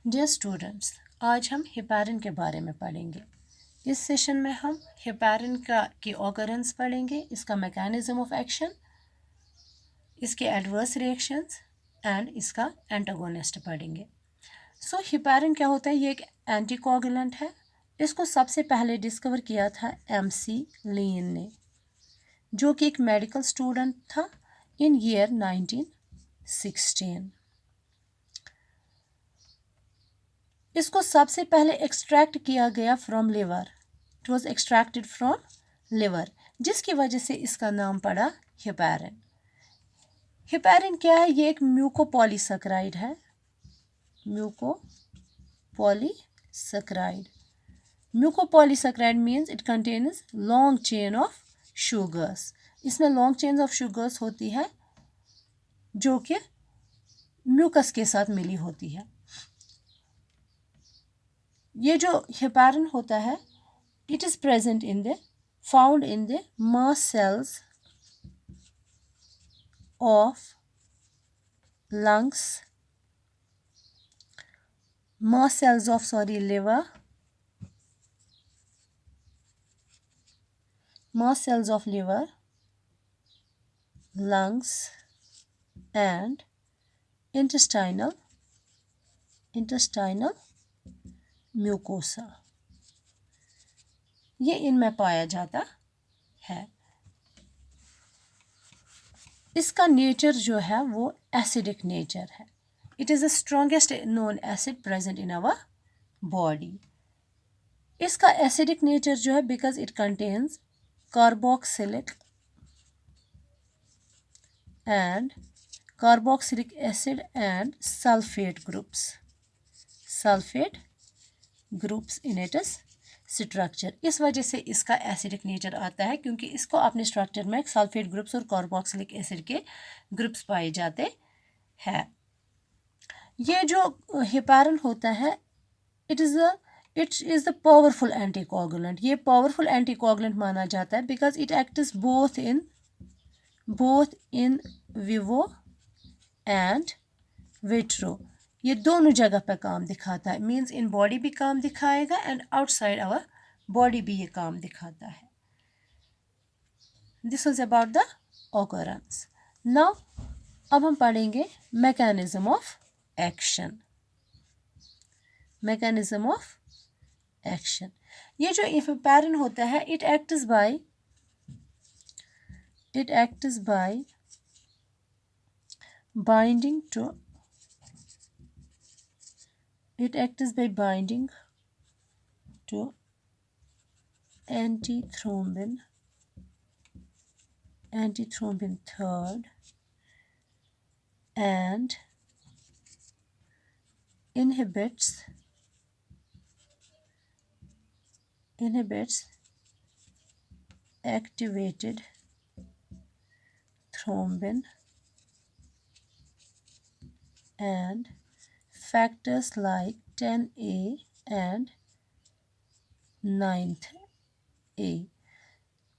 Dear students, आज हम heparin के बारे में पढ़ेंगे। इस सेशन में हम हेपारिन की ऑकरेंस पढ़ेंगे, इसका मैकेनिज्म ऑफ एक्शन, इसके एडवर्स रिएक्शंस एंड इसका एंटागोनिस्ट पढ़ेंगे। हेपारिन क्या होता है? ये एक एंटीकोगुलेंट है। इसको सबसे पहले डिस्कवर किया था MC लीन ने, जो कि एक मेडिकल स्टूडेंट था इन ईयर 1916। इसको सबसे पहले एक्सट्रैक्ट किया गया from liver. It was extracted from liver, जिसकी वजह से इसका नाम पड़ा हेपारिन। हेपारिन क्या है? ये एक म्यूकोपॉलीसैकेराइड है। Mucopolysaccharide means it contains long chain of sugars. इसमें लॉन्ग चेन ऑफ शुगर्स होती है जो कि म्यूकस के साथ मिली होती है। ये जो हेपारिन होता है, it is found in the mast cells of lungs, mast cells of liver, mast cells of liver, lungs and intestinal mucosa, ये इनमें पाया जाता है। इसका नेचर जो है वो एसिडिक नेचर है। It is the strongest known acid present in our body. इसका एसिडिक नेचर जो है because it contains carboxylic acid and sulphate groups in its structure. इस वजह से इसका एसिडिक नेचर आता है, क्योंकि इसको अपने स्ट्रक्चर में सल्फेट ग्रुप्स और कार्बोक्सिलिक एसिड के ग्रुप्स पाए जाते हैं। ये जो हेपारिन होता है, it is the powerful anticoagulant. ये पावरफुल एंटीकोगुलेंट माना जाता है because it acts both in vivo and vitro. ये दोनों जगह पे काम दिखाता है। मीन्स इन बॉडी भी काम दिखाएगा एंड आउटसाइड आवर बॉडी भी ये काम दिखाता है। This was about the occurrence. Now अब हम पढ़ेंगे मैकेनिज्म ऑफ एक्शन। ये जो हेपारिन होता है, it acts by binding to antithrombin third and inhibits activated thrombin and factors like 10A and 9A।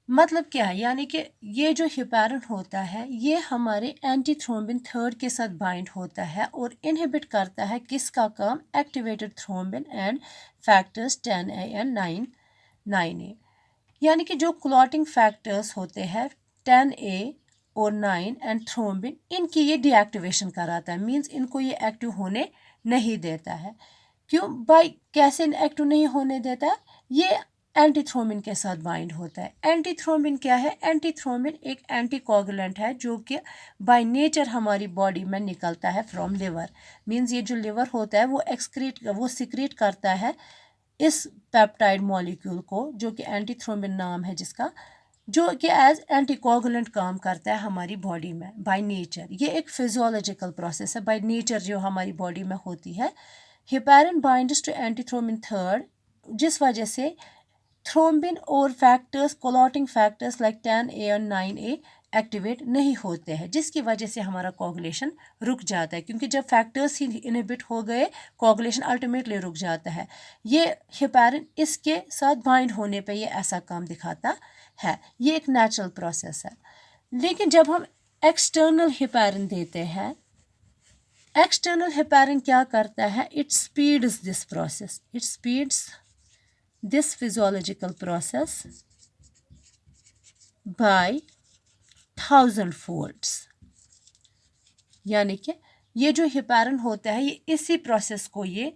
मतलब क्या है? यानी कि ये जो हेपारिन होता है, ये हमारे एंटीथ्रोम्बिन थर्ड के साथ बाइंड होता है और इनहिबिट करता है किसका काम? Activated thrombin and factors 10A and 9A। यानी कि जो क्लॉटिंग फैक्टर्स होते हैं 10A और 9 एंड थ्रोम्बिन, इनकी ये डीएक्टिवेशन कराता है। मींस इनको ये एक्टिव होने नहीं देता है। क्यों? कैसे एक्टिव नहीं होने देता? ये एंटीथ्रोम्बिन के साथ बाइंड होता है। एंटीथ्रोम्बिन क्या है? एंटीथ्रोम्बिन एक एंटीकोगुलेंट है जो कि बाय नेचर हमारी बॉडी में निकलता है फ्रॉम लिवर। मींस ये जो लिवर होता है वो सिक्रीट करता है इस पेप्टाइड मॉलिक्यूल को, जो कि एंटीथ्रोम्बिन नाम है जिसका, जो कि एज एंटीकोगुलेंट काम करता है हमारी बॉडी में बाय नेचर। ये एक फिजियोलॉजिकल प्रोसेस है बाय नेचर जो हमारी बॉडी में होती है। Heparin binds to antithrombin third, जिस वजह से थ्रोम्बिन और factors, clotting factors like 10A और 9A एक्टिवेट नहीं होते हैं, जिसकी वजह से हमारा कोगुलेशन रुक जाता है। क्योंकि जब फैक्टर्स ही इनहिबिट हो गए, कोगुलेशन अल्टीमेटली रुक जाता है। ये हेपारिन इसके साथ बाइंड होने पे ये ऐसा काम दिखाता है। ये एक नेचुरल प्रोसेस है। लेकिन जब हम एक्सटर्नल हेपारिन देते हैं, एक्सटर्नल हेपेरिन क्या करता है? It speeds this process, it speeds this physiological process by 1000 folds. यानी कि ये जो हेपेरिन होता है ये इसी प्रोसेस को ये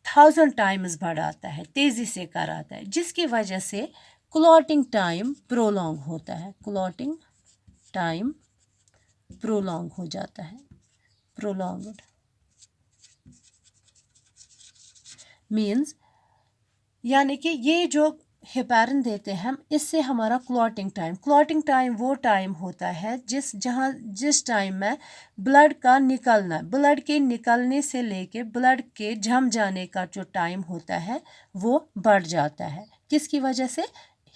1000 टाइम्स बढ़ाता है, तेज़ी से कराता है, जिसकी वजह से क्लॉटिंग टाइम प्रोलॉन्ग होता है, क्लॉटिंग टाइम प्रोलॉन्ग हो जाता है। प्रोलॉन्ग्ड मीन्स यानी कि ये जो हेपेरिन देते हैं हम, इससे हमारा क्लॉटिंग टाइम वो टाइम होता है जिस टाइम में ब्लड का निकलना, ब्लड के निकलने से लेके ब्लड के जम जाने का जो टाइम होता है वो बढ़ जाता है। किसकी वजह से?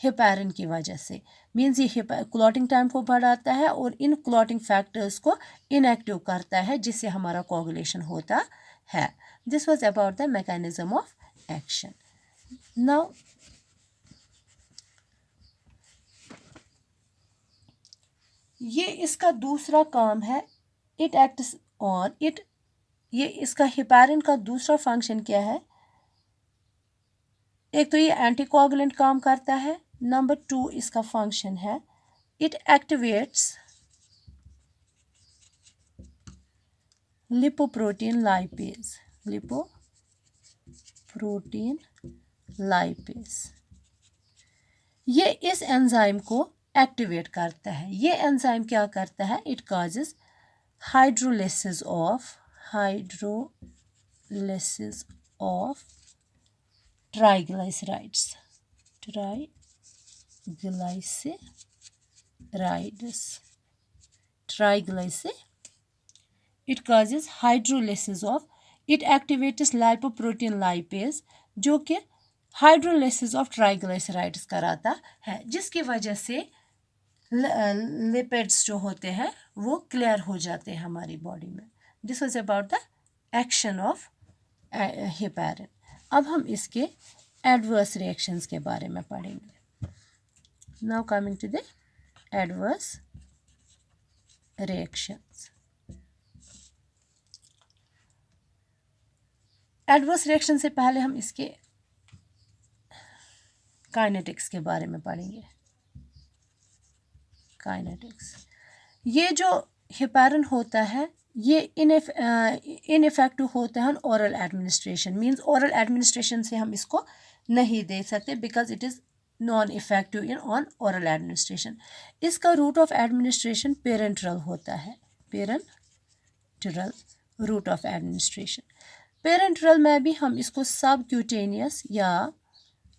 हेपेरिन की वजह से। मीन्स ये क्लॉटिंग टाइम को बढ़ाता है और इन क्लॉटिंग फैक्टर्स को इनएक्टिव करता है, जिससे हमारा कोगुलेशन होता है। This was about the mechanism of action. Now ये इसका दूसरा काम है, इट एक्ट्स ऑन इट। ये इसका हेपेरिन का दूसरा फंक्शन क्या है? एक तो ये एंटीकोगुलेंट काम करता है, नंबर 2 इसका फंक्शन है it activates lipoprotein lipase, lipoprotein lipase. ये इस एंजाइम को एक्टिवेट करता है। ये एंजाइम क्या करता है? It causes hydrolysis of triglycerides, it causes hydrolysis of, it activates lipoprotein lipase जो कि हाइड्रोलिसिस ऑफ ट्राइग्लिसराइड्स कराता है, जिसकी वजह से लिपिड्स जो होते हैं वो क्लियर हो जाते हैं हमारी बॉडी में। This was about the action of heparin. अब हम इसके एडवर्स रिएक्शंस के बारे में पढ़ेंगे। Now coming to the adverse reactions. Adverse reaction से पहले हम इसके काइनेटिक्स के बारे में पढ़ेंगे। काइनेटिक्स, ये जो हेपेरिन होता है ये इनइफेक्टिव होता है oral administration. Means oral administration से हम इसको नहीं दे सकते because it is non effective in on oral administration. इसका रूट ऑफ एडमिनिस्ट्रेशन पेरेंट्रल होता है, parenteral route of administration. Parenteral में भी हम इसको सब क्यूटेनियस या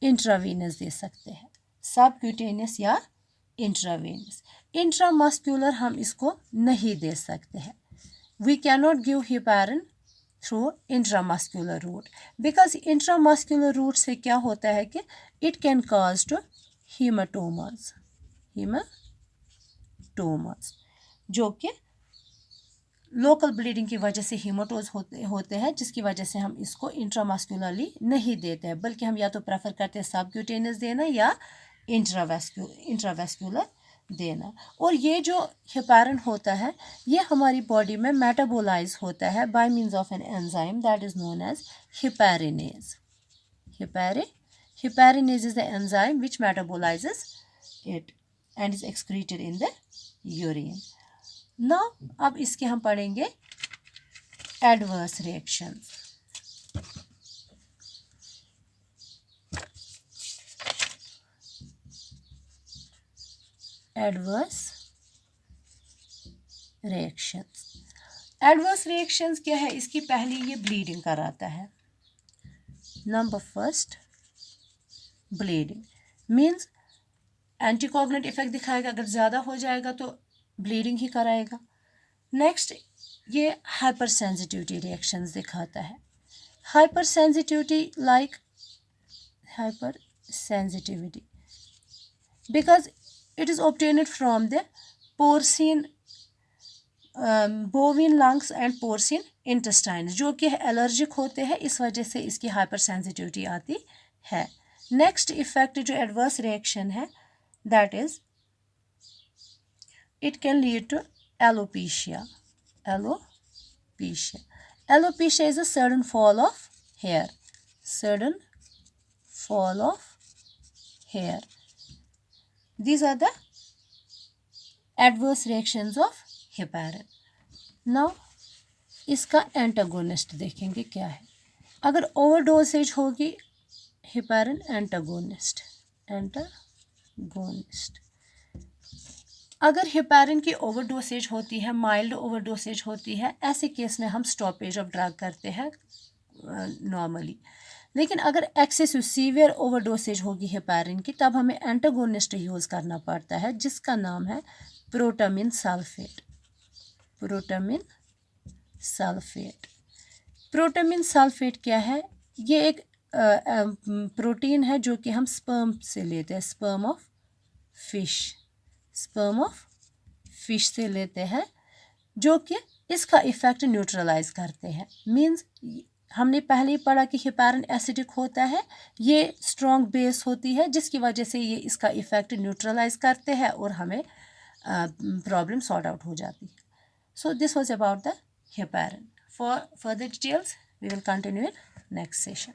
इंट्रावीनस दे सकते हैं, सब क्यूटेनियस या इंट्रावीनस। इंट्रामस्कुलर हम इसको नहीं दे सकते हैं। We cannot give heparin through intramuscular route because intramuscular route से क्या होता है कि it can cause to haematomas, जो कि लोकल ब्लीडिंग की वजह से हीमाटोज होते हैं, जिसकी वजह से हम इसको इंट्रामस्कुलरली नहीं देते हैं, बल्कि हम या तो प्रेफर करते हैं सबक्यूटेनियस देना या इंट्रावेस्कुलर देना। और ये जो हेपेरिन होता है ये हमारी बॉडी में मेटाबोलाइज होता है by means of an enzyme that is known as heparinase. Heparinase is the enzyme which metabolizes it and is excreted in the urine. Now अब इसके हम पढ़ेंगे adverse reactions. Adverse reactions क्या है? इसकी पहली ये ब्लीडिंग कराता है। Number first, bleeding means anticoagulant effect दिखाएगा, अगर ज़्यादा हो जाएगा तो ब्लीडिंग ही कराएगा। नेक्स्ट ये हाइपर सेंसिटिविटी रिएक्शंस दिखाता है। Hyper sensitivity because it is obtained from the porcine बोविन lungs and porcine intestine जो कि एलर्जिक होते हैं, इस वजह से इसकी हाइपर सेंसिटिविटी आती है। नेक्स्ट इफेक्ट जो एडवर्स रिएक्शन है that is it can lead to alopecia. Alopecia is a sudden fall of hair. Sudden fall of hair. These are the adverse reactions of heparin. Now इसका antagonist देखेंगे क्या है. अगर ओवरडोसेज होगी, heparin antagonist. अगर heparin की ओवरडोसेज होती है, माइल्ड ओवरडोसेज होती है, ऐसे केस में हम स्टॉपेज ऑफ ड्रग करते हैं नॉर्मली. लेकिन अगर एक्सेसिव सीवियर ओवरडोसेज होगी हेपारिन की, तब हमें एंटागोनिस्ट यूज़ करना पड़ता है, जिसका नाम है protamine sulphate. Protamine sulphate. Protamine sulphate क्या है? ये एक प्रोटीन है जो कि हम स्पर्म से लेते हैं. Sperm of fish. Sperm of fish से लेते हैं, जो कि इसका इफ़ेक्ट न्यूट्रलाइज करते हैं. मींस हमने पहले ही पढ़ा कि हेपारिन एसिडिक होता है, ये स्ट्रॉन्ग बेस होती है, जिसकी वजह से ये इसका इफ़ेक्ट न्यूट्रलाइज करते हैं और हमें प्रॉब्लम सॉर्ट आउट हो जाती है. So this was about the heparin. For further details, we will continue in next session.